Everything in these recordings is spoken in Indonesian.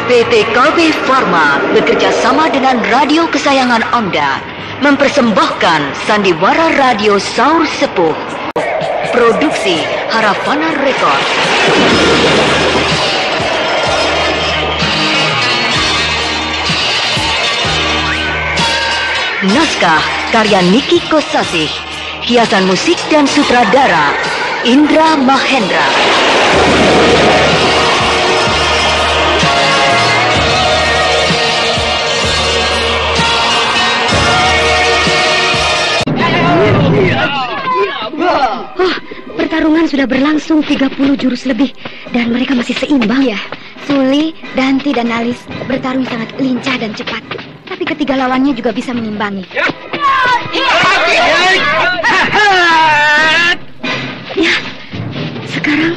PT Kalbe Pharma bekerja sama dengan radio kesayangan Anda mempersembahkan Sandiwara Radio Saur Sepuh. Produksi Harafana Record. Naskah karya Niki Kosasih. Hiasan musik dan sutradara Indra Mahendra. Pertarungan sudah berlangsung 30 jurus lebih dan mereka masih seimbang. Ya, Suli, Danti, dan Nalis bertarung sangat lincah dan cepat. Tapi ketiga lawannya juga bisa menimbangi. Ya, sekarang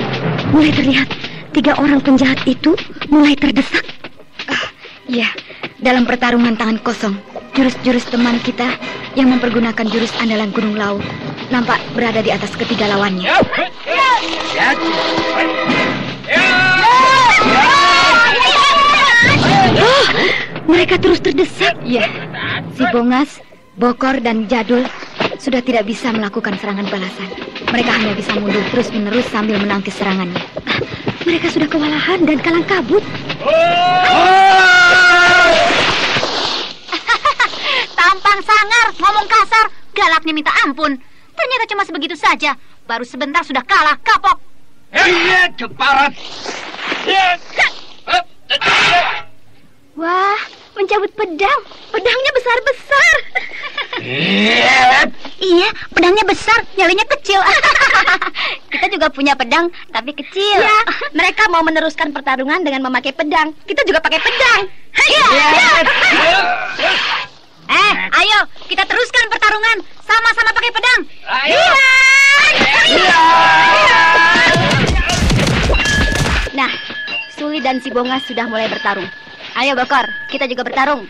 mulai terlihat 3 orang penjahat itu mulai terdesak. Ya, dalam pertarungan tangan kosong, jurus-jurus teman kita yang mempergunakan jurus andalan Gunung Laut nampak berada di atas ketiga lawannya. Mereka terus terdesak. Ya, si Bongas, Bokor, dan Jadul sudah tidak bisa melakukan serangan balasan. Mereka hanya bisa mundur terus-menerus sambil menangkis serangannya. Mereka sudah kewalahan dan kalang kabut. Tampang sangar, ngomong kasar, galaknya minta ampun. Ternyata cuma sebegitu saja. Baru sebentar sudah kalah, kapok. Ceparat. Wah, mencabut pedang. Pedangnya besar-besar. Iya, pedangnya besar, nyalinya kecil. Kita juga punya pedang, tapi kecil. Ya, mereka mau meneruskan pertarungan dengan memakai pedang. Kita juga pakai pedang. Ayo, kita teruskan pertarungan. Sama-sama pakai pedang. Nah, Suli dan si Bongas sudah mulai bertarung. Ayo Bokor, kita juga bertarung.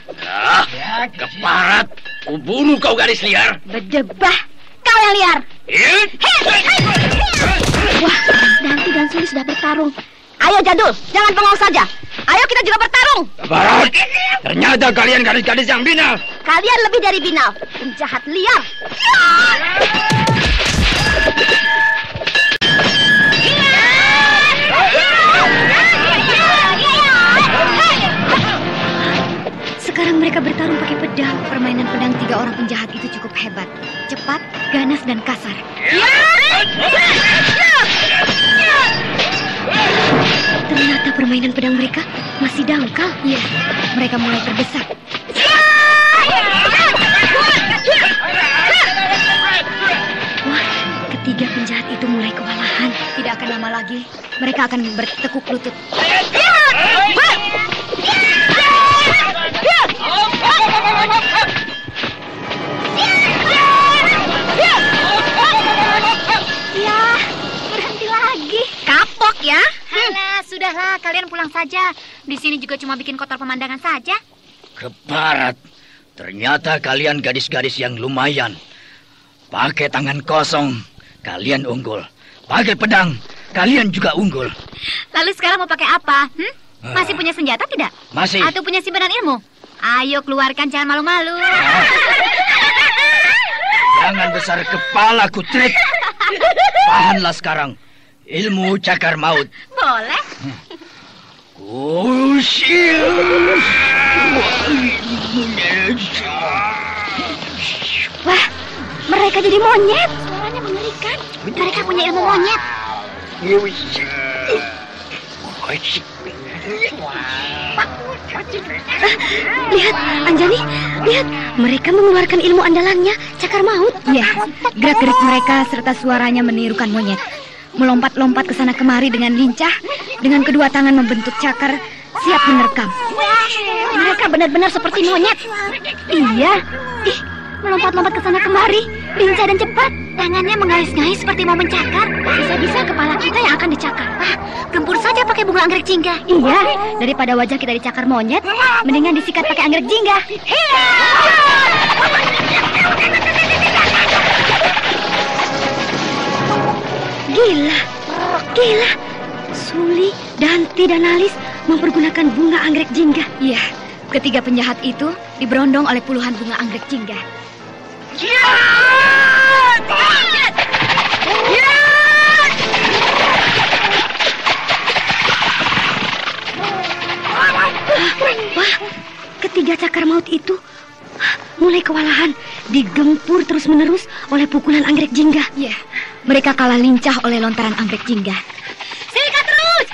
Keparat, kubunuh kau gadis liar. Berdebah, kau yang liar. Wah, Danti dan Suli sudah bertarung. Ayo Jadul, jangan bengong saja. Ayo kita juga bertarung. Keparat, ternyata kalian gadis-gadis yang binal. Kalian lebih dari binal, penjahat liar. Sekarang mereka bertarung pakai pedang. Permainan pedang 3 orang penjahat itu cukup hebat, cepat, ganas, dan kasar. Ternyata permainan pedang mereka masih dangkal. Ya, mereka mulai terdesak. Wah, ketiga penjahat itu mulai kewalahan. Tidak akan lama lagi, mereka akan bertekuk lutut. Ya, berhenti lagi. Kapok ya? Alah, sudahlah, kalian pulang saja. Di sini juga cuma bikin kotor pemandangan saja. Keparat, ternyata kalian gadis-gadis yang lumayan. Pakai tangan kosong, kalian unggul. Pakai pedang, kalian juga unggul. Lalu sekarang mau pakai apa? Masih punya senjata tidak? Masih. Atau punya simpanan ilmu? Ayo keluarkan, jangan malu-malu. Jangan besar kepala, Kutrik. Tahanlah sekarang. Ilmu cakar maut. Boleh. Wah, mereka jadi monyet. Suaranya mengerikan. Mereka punya ilmu monyet. Lihat, Anjani, lihat. Mereka mengeluarkan ilmu andalannya, cakar maut. Ya, gerak-gerik mereka serta suaranya menirukan monyet. Melompat-lompat ke sana kemari dengan lincah, dengan kedua tangan membentuk cakar, siap menerkam. Mereka benar-benar seperti monyet. Iya, melompat-lompat ke sana kemari, lincah dan cepat. Tangannya mengais-ngais seperti mau mencakar. Bisa-bisa kepala kita yang akan dicakar. Gempur saja pakai bunga anggrek jingga. Iya, daripada wajah kita dicakar monyet, mendingan disikat pakai anggrek jingga. Gila, Suli, Danti, dan Nalis mempergunakan bunga anggrek jingga. Iya, ketiga penjahat itu diberondong oleh puluhan bunga anggrek jingga. Wah, ketiga cakar maut itu mulai kewalahan, digempur terus-menerus oleh pukulan anggrek jingga. Iya, mereka kalah lincah oleh lontaran anggrek jingga. Sikat terus!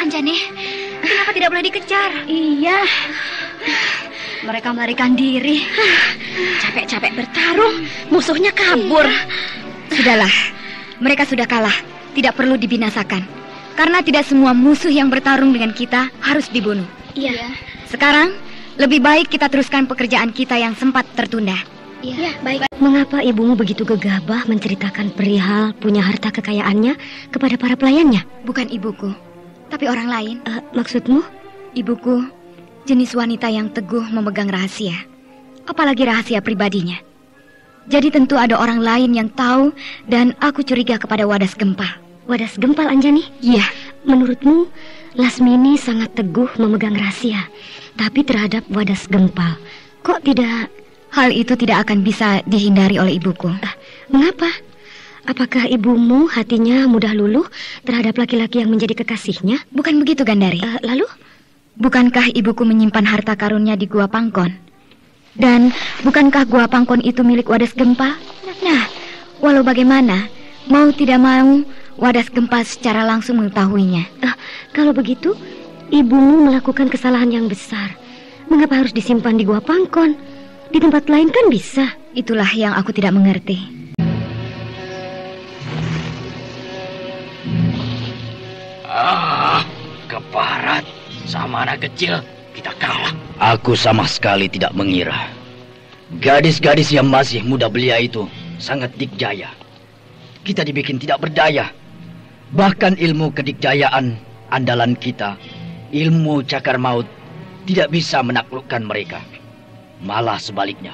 Anjani, kenapa tidak boleh dikejar? Iya, mereka melarikan diri. Capek-capek bertarung, musuhnya kabur. Sudahlah, mereka sudah kalah. Tidak perlu dibinasakan. Karena tidak semua musuh yang bertarung dengan kita harus dibunuh. Iya. Sekarang, lebih baik kita teruskan pekerjaan kita yang sempat tertunda. Iya, baik. Mengapa ibumu begitu gegabah menceritakan perihal punya harta kekayaannya kepada para pelayannya? Bukan ibuku, tapi orang lain. Maksudmu? Ibuku jenis wanita yang teguh memegang rahasia, apalagi rahasia pribadinya. Jadi tentu ada orang lain yang tahu, dan aku curiga kepada Wadas Gempal. Wadas Gempal, Anjani? Iya. Menurutmu, Lasmini sangat teguh memegang rahasia, tapi terhadap Wadas Gempal, kok tidak? Hal itu tidak akan bisa dihindari oleh ibuku. Mengapa? Apakah ibumu hatinya mudah luluh terhadap laki-laki yang menjadi kekasihnya? Bukan begitu, Gandari. Lalu? Bukankah ibuku menyimpan harta karunnya di Gua Pangkon? Dan bukankah Gua Pangkon itu milik Wadas Gempal? Nah, walau bagaimana, mau tidak mau, Wadas Gempal secara langsung mengetahuinya. Kalau begitu, ibumu melakukan kesalahan yang besar. Mengapa harus disimpan di Gua Pangkon? Di tempat lain kan bisa. Itulah yang aku tidak mengerti. Keparat. Sama anak kecil, kita kalah. Aku sama sekali tidak mengira. Gadis-gadis yang masih muda belia itu sangat dikjaya. Kita dibikin tidak berdaya. Bahkan ilmu kedikjayaan andalan kita, ilmu cakar maut, tidak bisa menaklukkan mereka. Malah sebaliknya,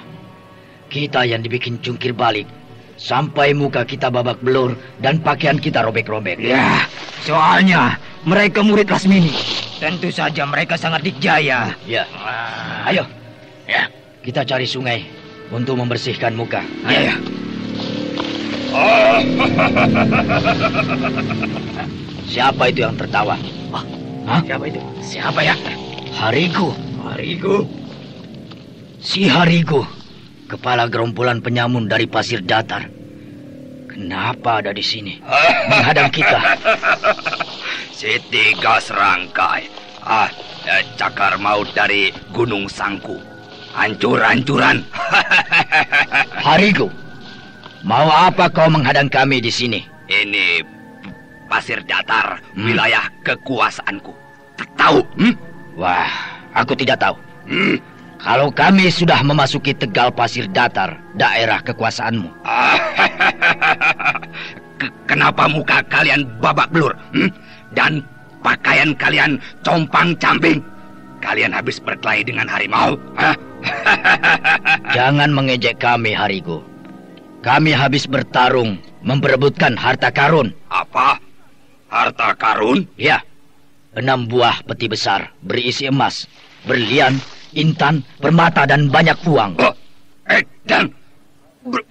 kita yang dibikin jungkir balik, sampai muka kita babak belur dan pakaian kita robek-robek. Ya, soalnya mereka murid Lasmini. Tentu saja mereka sangat dikjaya. Ya, ayo, ya, kita cari sungai untuk membersihkan muka. Ya. Siapa itu yang tertawa? Siapa itu? Siapa ya? Harigu. Si Harigu, kepala gerombolan penyamun dari pasir datar. Kenapa ada di sini? Menghadang kita. Si tiga serangkai. Cakar maut dari Gunung Sangku. Hancur-hancuran. Harigu, mau apa kau menghadang kami di sini? Ini pasir datar, wilayah kekuasaanku. Tahu? Wah, aku tidak tahu. Kalau kami sudah memasuki Tegal Pasir Datar, daerah kekuasaanmu. Kenapa muka kalian babak belur? Dan pakaian kalian compang-camping? Kalian habis berkelahi dengan harimau? Jangan mengejek kami, Harigu. Kami habis bertarung, memperebutkan harta karun. Apa? Harta karun? Ya, 6 buah peti besar berisi emas, berlian, intan, permata, dan banyak uang. Dan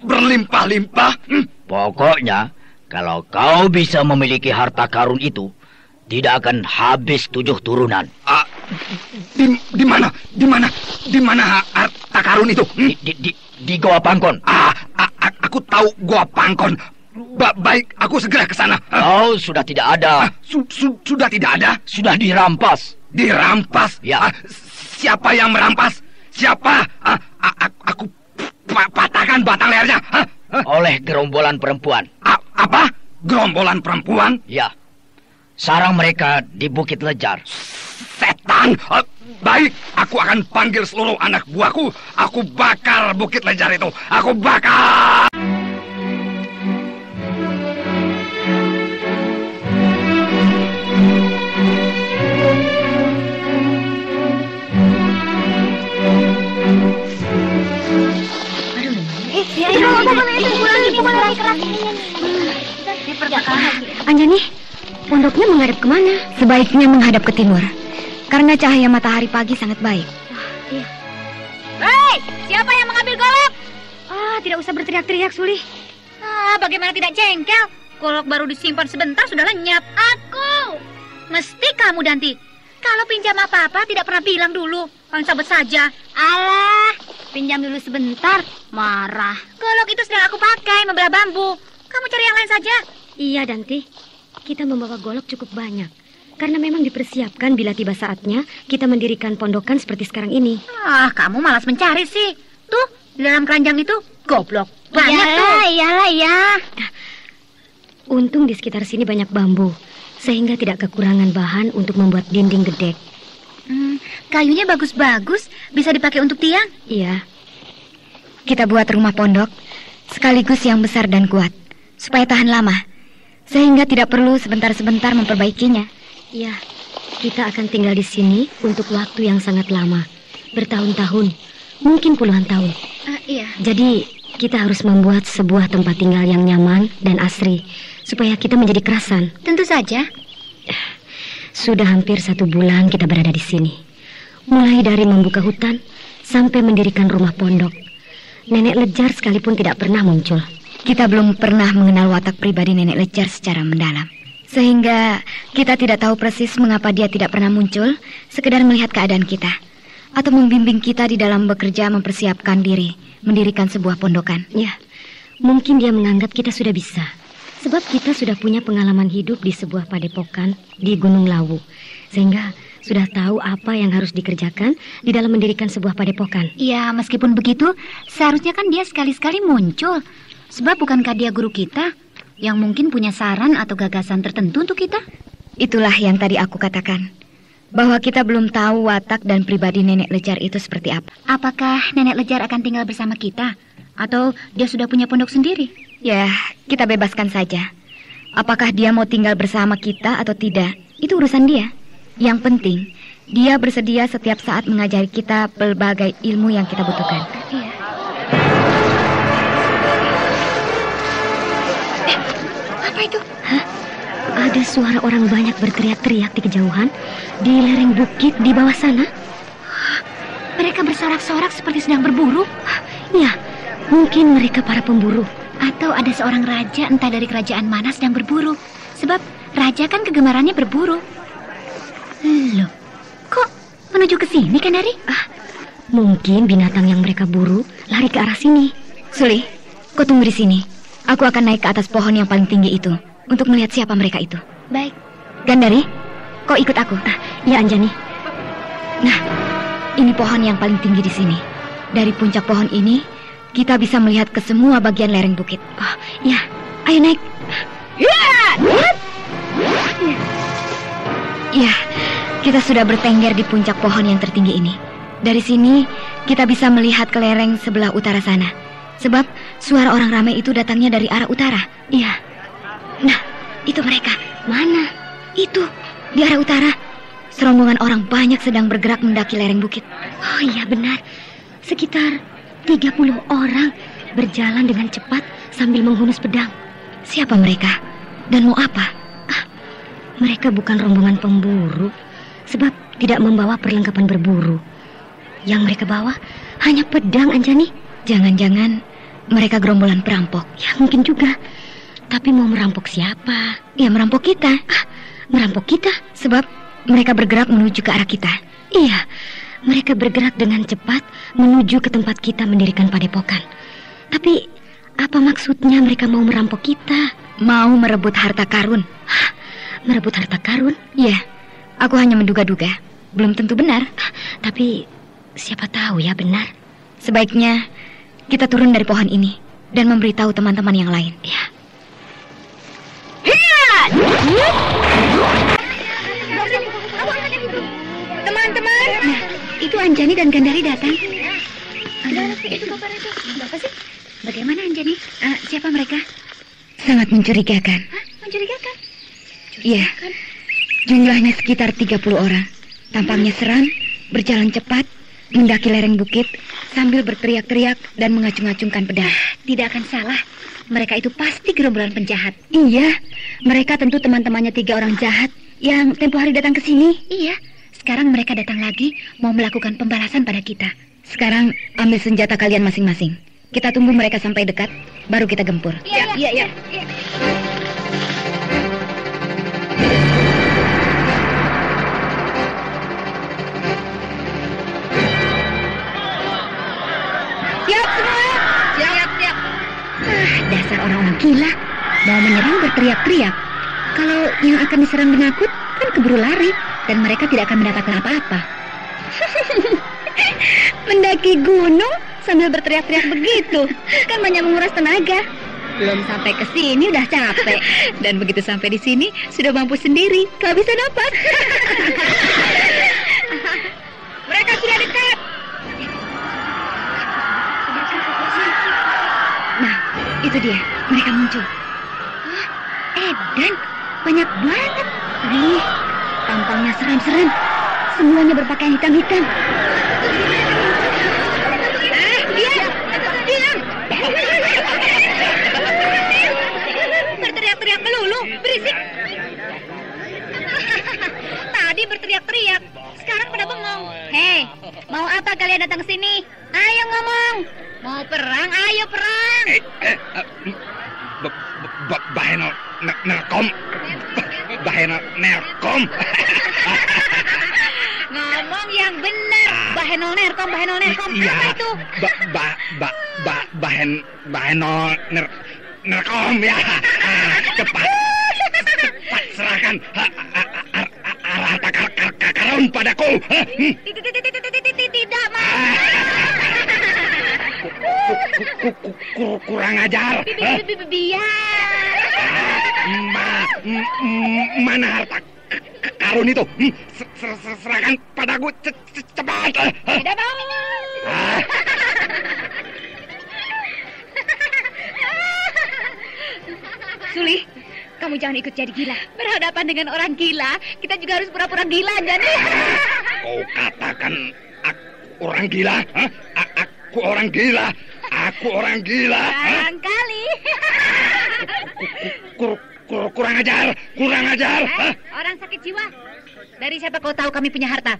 berlimpah-limpah? Pokoknya, kalau kau bisa memiliki harta karun itu, tidak akan habis 7 turunan. Di mana harta karun itu? Di Goa Pangkon. Aku tahu Goa Pangkon. Baik, aku segera ke sana. Oh, sudah tidak ada. Sudah tidak ada? Sudah dirampas. Dirampas? Ya. Siapa yang merampas? Siapa? Aku patahkan batang lehernya. Oleh gerombolan perempuan. Apa? Gerombolan perempuan? Ya. Sarang mereka di Bukit Lejar. Setan! Baik, aku akan panggil seluruh anak buahku. Aku bakar Bukit Lejar itu. Aku bakar! Anjani, pondoknya menghadap kemana? Sebaiknya menghadap ke timur, karena cahaya matahari pagi sangat baik. Iya. Hei, siapa yang mengambil golok? Tidak usah berteriak-teriak, Suli. Bagaimana tidak jengkel? Golok baru disimpan sebentar sudah lenyap. Aku. Mesti kamu, Danti. Kalau pinjam apa-apa tidak pernah bilang dulu. Kan sabet saja. Alah, pinjam dulu sebentar. Marah. Golok itu sedang aku pakai membelah bambu. Kamu cari yang lain saja. Iya, Danti. Kita membawa golok cukup banyak. Karena memang dipersiapkan bila tiba saatnya kita mendirikan pondokan seperti sekarang ini. Kamu malas mencari sih. Tuh, di dalam keranjang itu goblok. Banyak tuh. Iyalah. Untung di sekitar sini banyak bambu, sehingga tidak kekurangan bahan untuk membuat dinding gedek. Kayunya bagus-bagus, bisa dipakai untuk tiang. Iya. Kita buat rumah pondok sekaligus yang besar dan kuat, supaya tahan lama, sehingga tidak perlu sebentar-sebentar memperbaikinya. Iya, kita akan tinggal di sini untuk waktu yang sangat lama, bertahun-tahun, mungkin puluhan tahun. Iya. Jadi kita harus membuat sebuah tempat tinggal yang nyaman dan asri, supaya kita menjadi kerasan. Tentu saja. Sudah hampir 1 bulan kita berada di sini. Mulai dari membuka hutan sampai mendirikan rumah pondok. Nenek Lejar sekalipun tidak pernah muncul. Kita belum pernah mengenal watak pribadi Nenek Lejar secara mendalam, sehingga kita tidak tahu persis mengapa dia tidak pernah muncul, sekedar melihat keadaan kita, atau membimbing kita di dalam bekerja mempersiapkan diri, mendirikan sebuah pondokan. Ya, mungkin dia menganggap kita sudah bisa. Sebab kita sudah punya pengalaman hidup di sebuah padepokan di Gunung Lawu, sehingga sudah tahu apa yang harus dikerjakan di dalam mendirikan sebuah padepokan. Ya, meskipun begitu, seharusnya kan dia sekali-sekali muncul. Sebab bukankah dia guru kita yang mungkin punya saran atau gagasan tertentu untuk kita? Itulah yang tadi aku katakan, bahwa kita belum tahu watak dan pribadi Nenek Lejar itu seperti apa. Apakah Nenek Lejar akan tinggal bersama kita? Atau dia sudah punya pondok sendiri? Ya, kita bebaskan saja. Apakah dia mau tinggal bersama kita atau tidak, itu urusan dia. Yang penting, dia bersedia setiap saat mengajari kita pelbagai ilmu yang kita butuhkan. Iya. Apa itu? Ada suara orang banyak berteriak-teriak di kejauhan, di lereng bukit di bawah sana. Mereka bersorak-sorak seperti sedang berburu. Ya, mungkin mereka para pemburu. Atau ada seorang raja entah dari kerajaan mana sedang berburu. Sebab raja kan kegemarannya berburu. Loh, kok menuju ke sini, Kendari? Mungkin binatang yang mereka buru lari ke arah sini. Suli, kau tunggu di sini. Aku akan naik ke atas pohon yang paling tinggi itu untuk melihat siapa mereka itu. Baik. Gandari, kau ikut aku. Ya, Anjani. Nah, ini pohon yang paling tinggi di sini. Dari puncak pohon ini, kita bisa melihat ke semua bagian lereng bukit. Ya, ayo naik. Ya, kita sudah bertengger di puncak pohon yang tertinggi ini. Dari sini, kita bisa melihat ke lereng sebelah utara sana. Sebab suara orang ramai itu datangnya dari arah utara. Iya. Nah, itu mereka. Mana? Itu, di arah utara. Serombongan orang banyak sedang bergerak mendaki lereng bukit. Oh iya, benar. Sekitar 30 orang berjalan dengan cepat sambil menghunus pedang. Siapa mereka? Dan mau apa? Mereka bukan rombongan pemburu, sebab tidak membawa perlengkapan berburu. Yang mereka bawa hanya pedang, Anjani. Jangan-jangan mereka gerombolan perampok. Ya, mungkin juga. Tapi mau merampok siapa? Ya, merampok kita. Merampok kita? Sebab mereka bergerak menuju ke arah kita. Iya, mereka bergerak dengan cepat menuju ke tempat kita mendirikan padepokan. Tapi apa maksudnya mereka mau merampok kita? Mau merebut harta karun. Hah, merebut harta karun? Iya, aku hanya menduga-duga. Belum tentu benar. Tapi siapa tahu ya benar. Sebaiknya kita turun dari pohon ini dan memberitahu teman-teman yang lain. Ya. Teman-teman, nah, itu Anjani dan Gandari datang. Itu Bapak sih? Bagaimana Anjani? Siapa mereka? Sangat mencurigakan. Hah? Mencurigakan? Iya, jumlahnya sekitar 30 orang. Tampangnya seram, berjalan cepat, mendaki lereng bukit, sambil berteriak-teriak dan mengacung-acungkan pedang. Tidak akan salah. Mereka itu pasti gerombolan penjahat. Iya, mereka tentu teman-temannya 3 orang jahat yang tempo hari datang ke sini. Iya, sekarang mereka datang lagi mau melakukan pembalasan pada kita. Sekarang ambil senjata kalian masing-masing. Kita tunggu mereka sampai dekat, baru kita gempur. Iya. Siap semua? Siap. Dasar orang-orang gila. Mau menyerang berteriak-teriak. Kalau yang akan diserang menakut, kan keburu lari. Dan mereka tidak akan mendapatkan apa-apa. Mendaki gunung sambil berteriak-teriak begitu, kan banyak menguras tenaga. Belum sampai ke sini udah capek. Dan begitu sampai di sini sudah mampu sendiri, kehabisan napas. Mereka sudah dekat. Nah, itu dia, mereka muncul. Edan, banyak banget. Ih, tampangnya seram-seram. Semuanya berpakaian hitam-hitam. Diam. Berteriak-teriak melulu, berisik. Tadi berteriak-teriak, sekarang pada bengong. Hei, mau apa kalian datang ke sini? Ayo ngomong. Mau perang? Ayo perang. Baheno nerkom. Baheno nerkom. Ngomong yang benar. Baheno nerkom. Iya. Apa itu? Baheno nerkom ya. Cepat serahkan harta karun padaku. Tidak mau. Kurang ajar. Mana harta karun itu? Serahkan padaku cepat. Tidak mau. Suli, kamu jangan ikut jadi gila. Berhadapan dengan orang gila, kita juga harus pura-pura gila, jadi. Kau katakan aku orang gila? Aku orang gila. Aku orang gila. Barangkali. Kurang ajar. Orang sakit jiwa. Dari siapa kau tahu kami punya harta?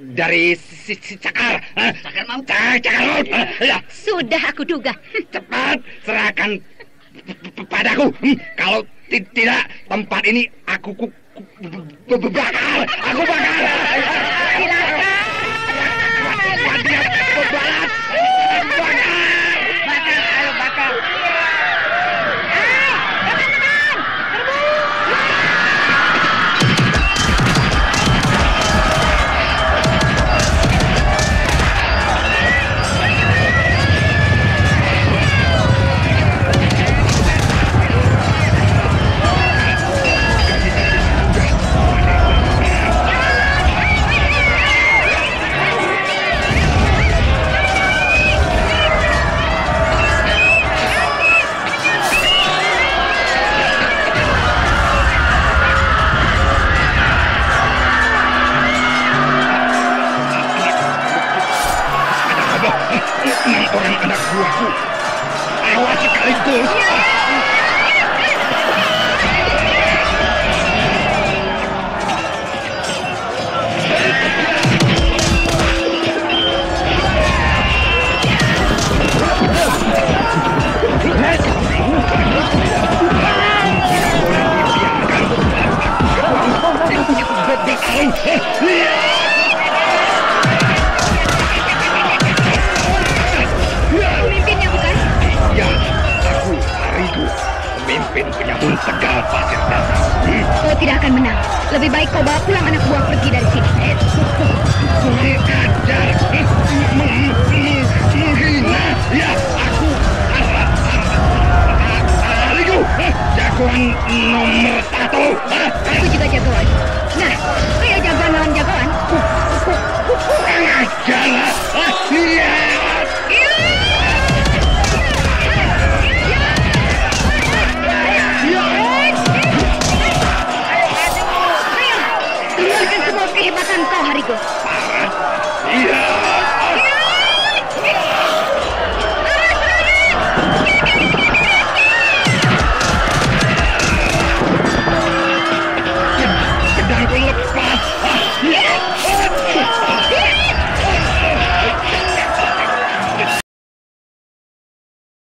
Dari si Cakar. Cakar maut. Ya. Sudah aku duga. Cepat serahkan padaku. Kalau tidak, tempat ini aku bakar. Aku bakar. Silakan. Dia berbalas. Bakar. Ayo bakar. Teman-teman, gagal, Pasir Dasa. Kau tidak akan menang. Lebih baik kau bawa pulang anak buah pergi dari sini. Kurang ajar. Menghina. Ya, aku. Arigo, jagoan nomor 1. Aku juga jagoan. Nah, ayo jagoan lawan jagoan. Kurang ajar. Iya.